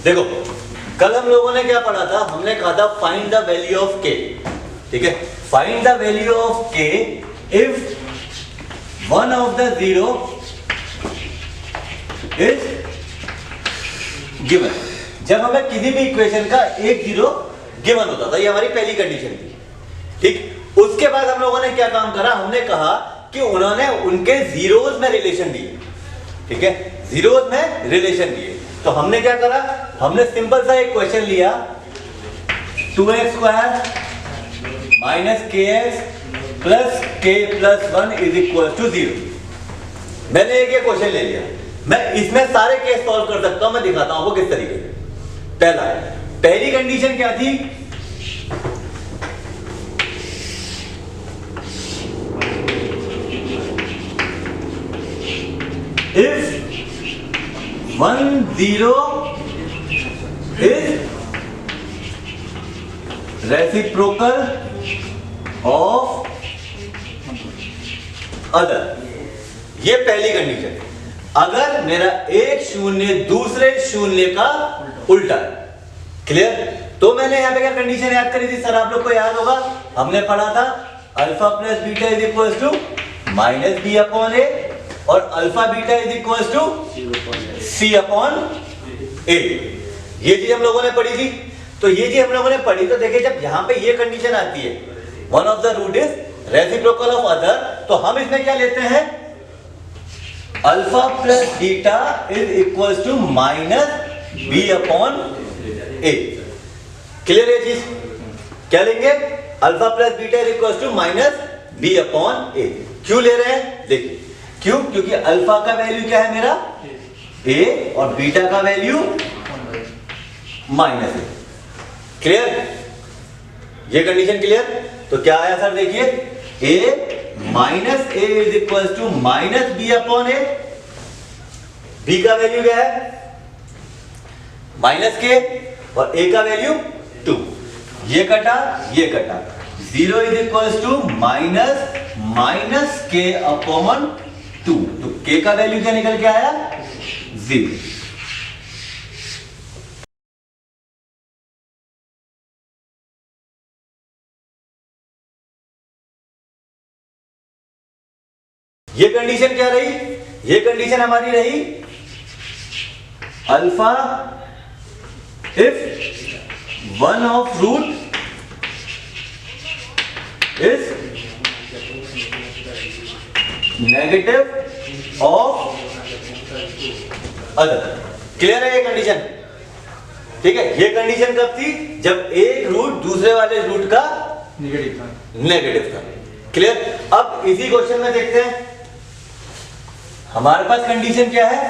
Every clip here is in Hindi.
देखो कल हम लोगों ने क्या पढ़ा था, हमने कहा था फाइंड द वैल्यू ऑफ के। ठीक है, फाइंड द वैल्यू ऑफ के if one of the zero is given. जब हमें किसी भी इक्वेशन का एक जीरो गिवन होता था, ये हमारी पहली कंडीशन थी। ठीक, उसके बाद हम लोगों ने क्या काम करा, हमने कहा कि उन्होंने उनके जीरोज में रिलेशन दिए। ठीक है, जीरोज में रिलेशन दिए तो हमने क्या करा, हमने सिंपल सा एक क्वेश्चन लिया 2x square minus kx plus k plus 1 is equal to 0। मैंने एक ये क्वेश्चन ले लिया, मैं इसमें सारे केस सॉल्व कर सकता हूं, मैं दिखाता हूं आपको किस तरीके से। पहली कंडीशन क्या थी, if 1 0 is reciprocal of other। ये पहली कंडीशन। अगर मेरा एक शून्य दूसरे शून्य का उल्टा है, क्लियर। तो मैंने यहां पे क्या कंडीशन याद करी थी सर, आप लोग को याद होगा, हमने पढ़ा था alpha plus beta is equal to minus B upon A और alpha beta is equal to C upon A. ये चीज हम लोगों ने पढ़ी थी। तो ये चीज हम लोगों ने पढ़ी, तो देखिए जब यहां पे ये कंडीशन आती है one of the root is reciprocal of other, तो हम इसमें क्या लेते हैं, alpha plus beta is equal to minus B upon A. Clear है चीज, क्या लेंगे, alpha plus beta is equal to minus B upon A. क्यों ले रहे हैं, देखिए क्यों, क्योंकि अल्फा का वैल्यू क्या है मेरा ए और बीटा का वैल्यू माइनस ए। क्लियर, ये कंडीशन क्लियर। तो क्या आया सर, देखिए A minus A is equal to minus B upon A. B का वैल्यू क्या है माइनस के और ए का वैल्यू 2। ये कटा ये कटा, 0 is equal to minus minus k upon 2। तो के का वैल्यू क्या निकल के आया, 0। ये कंडीशन क्या रही, ये कंडीशन हमारी रही alpha if one of root is negative of other. Clear है ये कंडीशन। ठीक है, ये कंडीशन कब थी, जब एक रूट दूसरे वाले रूट का नेगेटिव था। क्लियर। अब इसी क्वेश्चन में देखते हैं हमारे पास कंडीशन क्या है,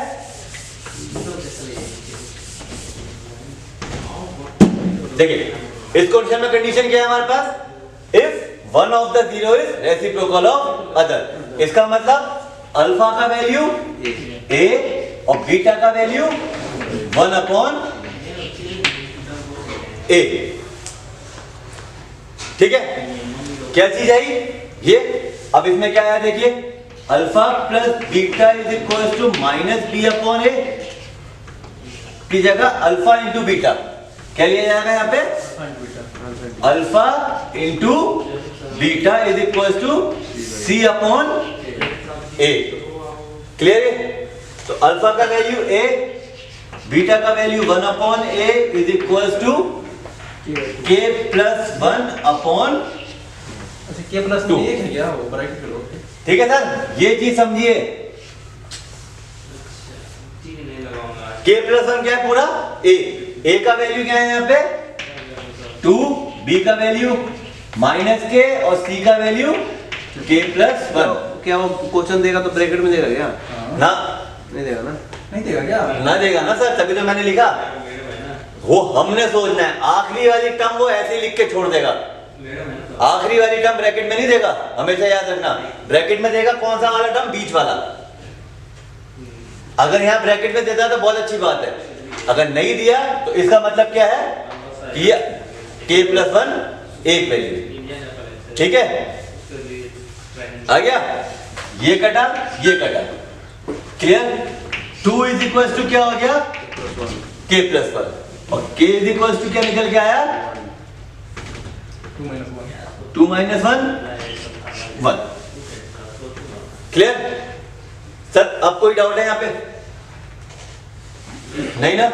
देखिए इस क्वेश्चन में कंडीशन क्या है हमारे पास, if one of the zero is reciprocal of other. इसका मतलब अल्फा का वैल्यू ए और बीटा का वैल्यू 1 अपॉन ए। ठीक है, क्या चीज आई ये। अब इसमें क्या आया, देखिए alpha plus beta is equal to minus B upon A की जगह अल्फा इंटू बीटा क्या लिया जाएगा यहाँ पे, alpha into beta is equal to C upon A. Clear है। तो अल्फा का वैल्यू ए, बीटा का value 1 upon a is equal to k plus 1 upon k plus 2 है क्या, वो ब्रैकेट करो। ठीक है सर, ये चीज समझिए, के प्लस 1 क्या है पूरा ए का वैल्यू क्या है यहाँ पे 2, बी का वैल्यू माइनस के और सी का वैल्यू के प्लस 1। क्या वो क्वेश्चन देगा तो ब्रैकेट में देगा क्या, ना नहीं देगा ना, नहीं देगा क्या, ना देगा ना सर, तभी तो मैंने लिखा। वो हमने सोचना है, आखिरी वाली टर्म वो ऐसे ही लिख के छोड़ देगा, आखिरी वाली टर्म ब्रैकेट में नहीं देगा, हमेशा याद रखना। ब्रैकेट में देगा कौन सा वाला टर्म, बीच वाला। अगर यहाँ ब्रैकेट में देता तो बहुत अच्छी बात है, अगर नहीं दिया तो इसका मतलब क्या है कि ये k प्लस 1 एक वैल्यू। ठीक है, आ गया, ये कटा ये कटा। क्लियर। 2 इज इक्वल टू क्या हो गया k प्लस 1 और k इज इक्वल टू क्या निकल के आया 2 माइनस 1 क्लियर सर अब कोई डाउट है यहाँ पे नहीं ना